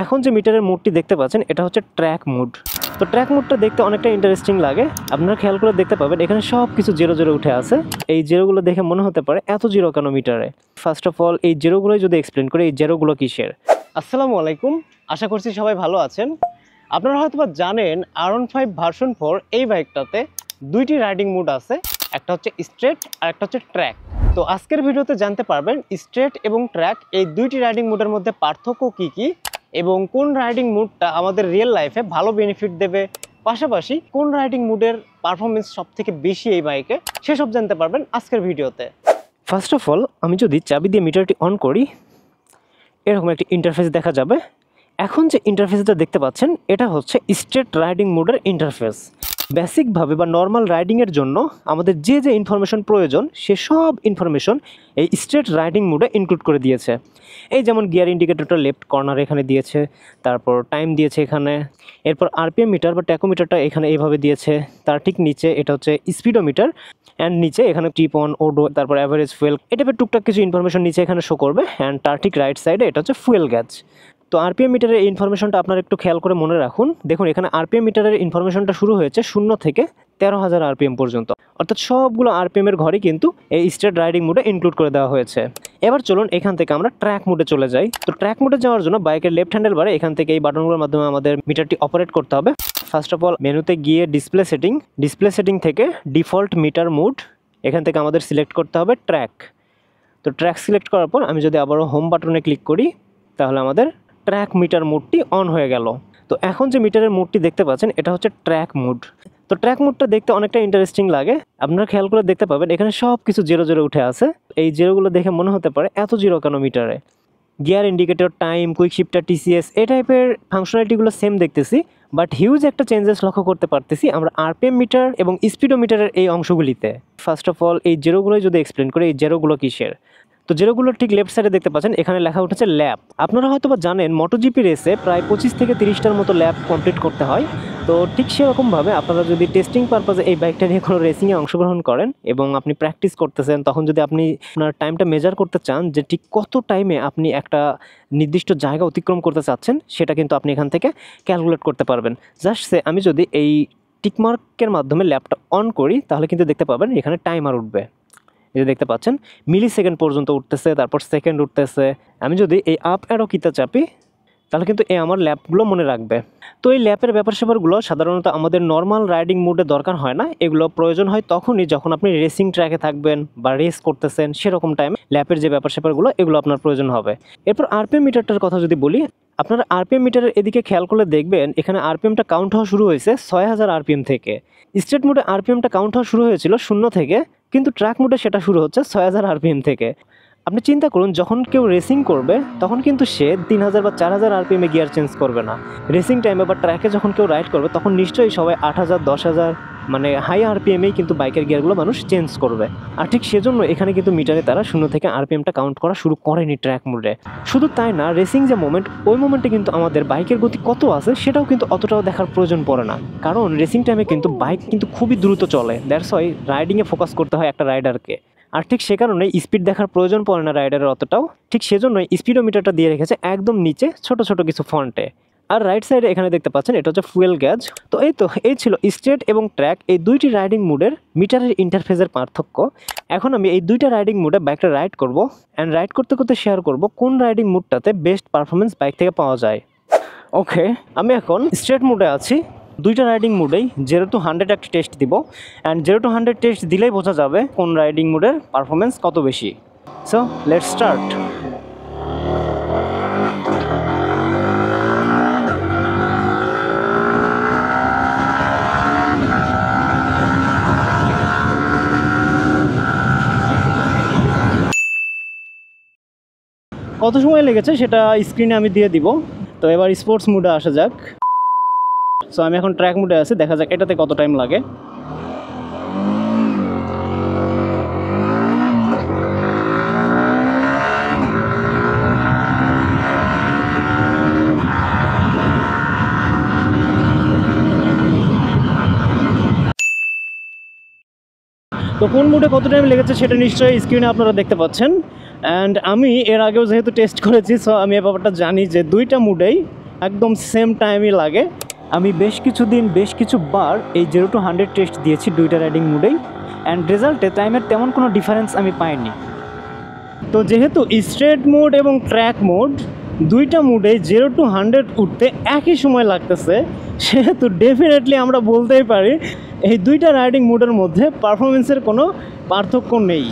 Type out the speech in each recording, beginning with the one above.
এখন যে মিটারের মোডটি দেখতে পাচ্ছেন এটা হচ্ছে ট্র্যাক মোড। তো ট্র্যাক মোডটা দেখতে অনেকটা ইন্টারেস্টিং লাগে। আপনারা খেয়াল করে দেখতে পাবেন এখানে সব কিছু জিরো জিরো উঠে আছে। এই জিরোগুলো দেখে মনে হতে পারে এত জিরো কেন মিটারে। ফার্স্ট অফ অল এই জিরোগুলোই যদি এক্সপ্লেন করি, এই জিরোগুলো কিসের। আসসালামু আলাইকুম, আশা করছি সবাই ভালো আছেন। আপনারা হয়তো জানেন R15 ভার্সন 4 এই বাইকটাতে দুইটি রাইডিং মোড আছে, একটা হচ্ছে স্ট্রেট আর একটা হচ্ছে ট্র্যাক। তো আজকের ভিডিওতে জানতে পারবেন স্ট্রেট এবং ট্র্যাক এই দুইটি রাইডিং মোডের মধ্যে পার্থক্য কি কি এবং কোন রাইডিং মোডটা আমাদের রিয়েল লাইফে ভালো বেনিফিট দেবে, পাশাপাশি কোন রাইডিং মোডের পারফরমেন্স সবথেকে বেশি এই বাইকে, সেসব জানতে পারবেন আজকের ভিডিওতে। ফার্স্ট অফ অল আমি যদি চাবি দিয়ে মিটারটি অন করি, এরকম একটি ইন্টারফেস দেখা যাবে। এখন যে ইন্টারফেসটা দেখতে পাচ্ছেন এটা হচ্ছে স্ট্রেট রাইডিং মোডের ইন্টারফেস। বেসিকভাবে বা নর্মাল রাইডিংয়ের জন্য আমাদের যে যে ইনফরমেশন প্রয়োজন সে সব ইনফরমেশন এই স্ট্রেট রাইডিং মোডে ইনক্লুড করে দিয়েছে। এই যেমন গিয়ার ইন্ডিকেটরটা লেফট কর্নার এখানে দিয়েছে, তারপর টাইম দিয়েছে এখানে, এরপর আরপিএম মিটার বা ট্যাকোমিটারটা এখানে এইভাবে দিয়েছে, তার ঠিক নিচে এটা হচ্ছে স্পিডোমিটার, অ্যান্ড নিচে এখানে টিপ অন, ওডো, তারপর অ্যাভারেজ ফুয়েল, এটা টুকটাক কিছু ইনফরমেশন নিচে এখানে শো করবে। অ্যান্ড তার ঠিক রাইট সাইডে এটা হচ্ছে ফুয়েল গ্যাজ। তো আরপিএম মিটারের এই ইনফরমেশনটা আপনারা একটু খেয়াল করে মনে রাখুন। দেখুন এখানে আরপিএম মিটারের ইনফরমেশনটা শুরু হয়েছে 0 থেকে 13,000 আরপিএম পর্যন্ত, অর্থাৎ সবগুলো আরপিএমের ঘরই কিন্তু এই স্ট্রেট রাইডিং মোডে ইনক্লুড করে দেওয়া হয়েছে। এবার চলুন এখান থেকে আমরা ট্র্যাক মোডে চলে যাই। তো ট্র্যাক মোডে যাওয়ার জন্য বাইকের লেফট হ্যান্ডেল বারে এখান থেকে এই বাটনগুলোর মাধ্যমে আমাদের মিটারটি অপারেট করতে হবে। ফার্স্ট অফ অল মেনুতে গিয়ে ডিসপ্লে সেটিং থেকে ডিফল্ট মিটার মোড, এখান থেকে আমাদের সিলেক্ট করতে হবে ট্র্যাক। তো ট্র্যাক সিলেক্ট করার পর আমি যদি আবারও হোম বাটনে ক্লিক করি, তাহলে আমাদের ট্র্যাক মিটার মোডটি অন হয়ে গেল। তো এখন যে মিটারের মোডটি দেখতে পাচ্ছেন এটা হচ্ছে ট্র্যাক মোড। তো ট্র্যাক মোডটা দেখতে অনেকটা ইন্টারেস্টিং লাগে। আপনারা খেয়াল করে দেখতে পাবেন এখানে সব কিছু জিরো জিরো উঠে আছে। এই জিরোগুলো দেখে মনে হতে পারে এত জিরো কেন মিটারে। Gear indicator, time, quick shifter, TCS এই টাইপের ফাংশনালিটিগুলো সেম দেখতেছি, বাট হিউজ একটা চেঞ্জেস লক্ষ্য করতে পারতেছি আমরা আরপিএম মিটার এবং স্পিডোমিটারের এই অংশগুলিতে। ফার্স্ট অফ অল এই জিরোগুলোই যদি এক্সপ্লেন করি, এই জিরোগুলো কিসের। তো জিরোগুলোর ঠিক লেফট সাইডে দেখতে পাচ্ছেন এখানে লেখা উঠেছে ল্যাপ। আপনারা হয়তো বা জানেন MotoGP রেসে প্রায় 25 থেকে 30টার মতো ল্যাপ কমপ্লিট করতে হয়। তো ঠিক সেরকমভাবে আপনারা যদি টেস্টিং পারপাসে এই বাইকটা নিয়ে কোনো রেসিংয়ে অংশগ্রহণ করেন এবং আপনি প্র্যাকটিস করতেছেন, তখন যদি আপনি আপনার টাইমটা মেজার করতে চান যে ঠিক কত টাইমে আপনি একটা নির্দিষ্ট জায়গা অতিক্রম করতে চাচ্ছেন, সেটা কিন্তু আপনি এখান থেকে ক্যালকুলেট করতে পারবেন। জাস্ট সে আমি যদি এই টিকমার্কের মাধ্যমে ল্যাপটা অন করি, তাহলে কিন্তু দেখতে পাবেন এখানে টাইমার উঠবে। এই যে দেখতে পাচ্ছেন মিলি সেকেন্ড পর্যন্ত উঠতেছে, তারপর সেকেন্ড উঠতেছে। আমি যদি এই আপ অ্যারো কিটা চাপি, তাহলে কিন্তু এই আমার ল্যাপগুলো মনে রাখবে। তো এই ল্যাপের ব্যাপার স্যাপারগুলো সাধারণত আমাদের নর্মাল রাইডিং মোডে দরকার হয় না, এগুলো প্রয়োজন হয় তখনই যখন আপনি রেসিং ট্র্যাকে থাকবেন বা রেস করতেছেন, সেরকম টাইমে ল্যাপের যে ব্যাপার স্যাপারগুলো এগুলো আপনার প্রয়োজন হবে। এরপর আরপিএম মিটারটার কথা যদি বলি, আপনারা আরপিএম মিটারের এদিকে খেয়াল করলে দেখবেন এখানে আরপিএমটা কাউন্ট হওয়া শুরু হয়েছে 6000 আরপিএম থেকে। স্ট্রেট মোডে আরপিএমটা কাউন্ট হওয়া শুরু হয়েছিল 0 থেকে, কিন্তু ট্র্যাক মোডে সেটা শুরু হচ্ছে 6000 আরপিএম থেকে। আপনি চিন্তা করুন যখন কেউ রেসিং করবে তখন কিন্তু সে 3000 বা 4000 আরপিএমে গিয়ার চেঞ্জ করবে না। রেসিং টাইমে বা ট্র্যাকে যখন কেউ রাইড করবে তখন নিশ্চয়ই সবাই 8000, 10000 মানে হাই আরপিএমেই কিন্তু বাইকের গিয়ারগুলো মানুষ চেঞ্জ করবে। আর ঠিক সেজন্য এখানে কিন্তু মিটারে তারা 0 থেকে আরপিএমটা কাউন্ট করা শুরু করেনি ট্র্যাক মোডে। শুধু তাই না, রেসিং যে মোমেন্ট, ওই মোমেন্টে কিন্তু আমাদের বাইকের গতি কত আছে সেটাও কিন্তু অতটাও দেখার প্রয়োজন পড়ে না, কারণ রেসিং টাইমে কিন্তু বাইক কিন্তু খুবই দ্রুত চলে। দ্যাটস ওয়াই রাইডিংয়ে ফোকাস করতে হয় একটা রাইডারকে। আর ঠিক সে কারণে স্পিড দেখার প্রয়োজন পড়ে না রাইডারের অতটাও। ঠিক সেজন্যই স্পিডোমিটারটা দিয়ে রেখেছে একদম নিচে ছোট ছোট কিছু ফন্টে। আর রাইট সাইডে এখানে দেখতে পাচ্ছেন এটা হচ্ছে ফুয়েল গ্যাজ। তো এই ছিল স্ট্রেট এবং ট্র্যাক এই দুইটি রাইডিং মোডের মিটারের ইন্টারফেসের পার্থক্য। এখন আমি এই দুইটা রাইডিং মোডে বাইকটা রাইড করব, অ্যান্ড রাইড করতে করতে শেয়ার করব কোন রাইডিং মোডটাতে বেস্ট পারফরমেন্স বাইক থেকে পাওয়া যায়। ওকে, আমি এখন স্ট্রেট মোডে আছি। দুইটা রাইডিং মোডেই 0 to 100 একটা টেস্ট দিব, অ্যান্ড 0 to 100 টেস্ট দিলেই বোঝা যাবে কোন রাইডিং মোডের পারফরমেন্স কত বেশি। So let's start. কত সময় লেগেছে সেটা স্ক্রিনে আমি দিয়ে দিব। তো এবার স্পোর্টস মোডে আসা যাক। সো আমি এখন ট্র্যাক মোডে আছি, দেখা যাক এটাতে কত টাইম লাগে। তো কোন মোডে কত টাইম লেগেছে সেটা নিশ্চয়ই স্ক্রিনে আপনারা দেখতে পাচ্ছেন। অ্যান্ড আমি এর আগেও যেহেতু টেস্ট করেছি, সো আমি এই ব্যাপারটা জানি যে দুইটা মোডেই একদম সেম টাইমই লাগে। আমি বেশ কিছুবার এই 0 to 100 টেস্ট দিয়েছি দুইটা রাইডিং মুডেই, অ্যান্ড রেজাল্টে টাইমের তেমন কোনো ডিফারেন্স আমি পাইনি। তো যেহেতু স্ট্রেট মোড এবং ট্র্যাক মোড দুইটা মুডে 0 to 100 উঠতে একই সময় লাগতেছে, সেহেতু ডেফিনেটলি আমরা বলতেই পারি এই দুইটা রাইডিং মোডের মধ্যে পারফরমেন্সের কোনো পার্থক্য নেই।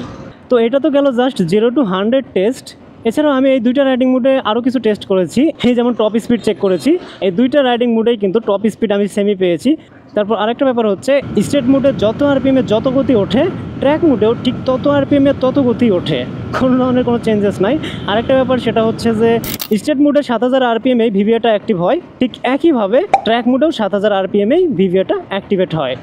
তো এটা তো গেল জাস্ট 0 to 100 টেস্ট। এছাড়াও আমি এই দুইটা রাইডিং মোডে আরও কিছু টেস্ট করেছি, এই যেমন টপ স্পিড চেক করেছি। এই দুইটা রাইডিং মোডেই কিন্তু টপ স্পিড আমি সেমি পেয়েছি। তারপর আরেকটা ব্যাপার হচ্ছে, স্ট্রেট মোডে যত আরপিএমে যত গতি ওঠে, ট্র্যাক মোডেও ঠিক তত আরপিএমে তত গতি ওঠে, কোনো ধরনের কোনো চেঞ্জেস নাই। আরেকটা ব্যাপার সেটা হচ্ছে যে স্ট্রেট মোডে 7000 আরপিএমেই ভিভিএটা অ্যাক্টিভ হয়, ঠিক একইভাবে ট্র্যাক মোডেও 7000 আরপিএমেই ভিভিএটা অ্যাক্টিভেট হয়।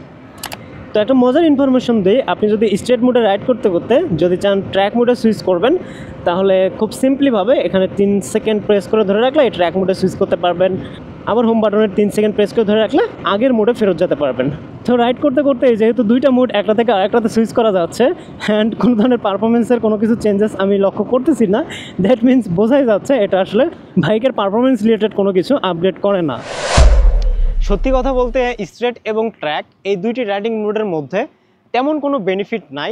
তো একটা মজার ইনফরমেশন দিই, আপনি যদি স্ট্রেট মোডে রাইড করতে করতে যদি চান ট্র্যাক মোডে সুইচ করবেন, তাহলে খুব সিম্পলিভাবে এখানে 3 সেকেন্ড প্রেস করে ধরে রাখলে এই ট্র্যাক মোডে সুইচ করতে পারবেন। আবার হোম বাটনের 3 সেকেন্ড প্রেস করে ধরে রাখলে আগের মোডে ফেরত যেতে পারবেন। তো রাইড করতে করতে যেহেতু দুইটা মোড একটা থেকে আরেকটাতে সুইচ করা যাচ্ছে, অ্যান্ড কোনো ধরনের পারফরমেন্সের কোনো কিছু চেঞ্জেস আমি লক্ষ্য করতেছি না, দ্যাট মিনস বোঝাই যাচ্ছে এটা আসলে বাইকের পারফরমেন্স রিলেটেড কোনো কিছু আপডেট করে না। সত্যি কথা বলতে স্ট্রেট এবং ট্র্যাক এই দুইটি রাইডিং মোডের মধ্যে তেমন কোনো বেনিফিট নাই।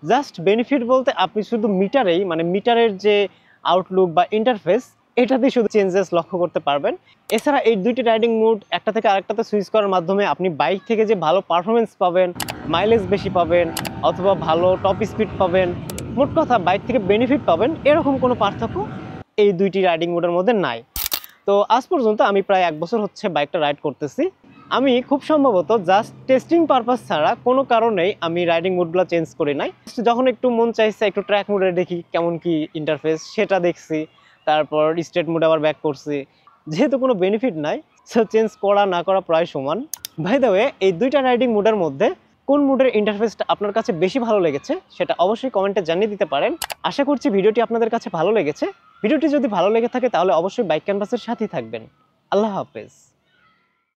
জাস্ট বেনিফিট বলতে আপনি শুধু মিটারেই, মানে মিটারের যে আউটলুক বা ইন্টারফেস, এটাতেই শুধু চেঞ্জেস লক্ষ্য করতে পারবেন। এছাড়া এই দুইটি রাইডিং মোড একটা থেকে আরেকটাতে সুইচ করার মাধ্যমে আপনি বাইক থেকে যে ভালো পারফরমেন্স পাবেন, মাইলেজ বেশি পাবেন, অথবা ভালো টপ স্পিড পাবেন, মোট কথা বাইক থেকে বেনিফিট পাবেন, এরকম কোনো পার্থক্য এই দুইটি রাইডিং মোডের মধ্যে নাই। তো আজ পর্যন্ত আমি প্রায় 1 বছর হচ্ছে বাইকটা রাইড করতেছি। আমি খুব সম্ভবত জাস্ট টেস্টিং পারপাস ছাড়া কোনো কারণেই আমি রাইডিং মোডগুলো চেঞ্জ করি নাই। যখন একটু মন চাইছে একটু ট্র্যাক মোডে দেখি কেমন কি ইন্টারফেস, সেটা দেখছি, তারপর স্ট্রেট মোডে আবার ব্যাক করছি। যেহেতু কোনো বেনিফিট নাই, সো চেঞ্জ করা না করা প্রায় সমান। বাই দ্য ওয়ে, এই দুইটা রাইডিং মোডের মধ্যে কোন মোডের ইন্টারফেসটা আপনার কাছে বেশি ভালো লেগেছে সেটা অবশ্যই কমেন্টে জানিয়ে দিতে পারেন। আশা করছি ভিডিওটি আপনাদের কাছে ভালো লেগেছে। ভিডিওটি যদি ভালো লেগে থাকে তাহলে অবশ্যই বাইক ক্যানভাসের সাথেই থাকবেন। আল্লাহ হাফেজ।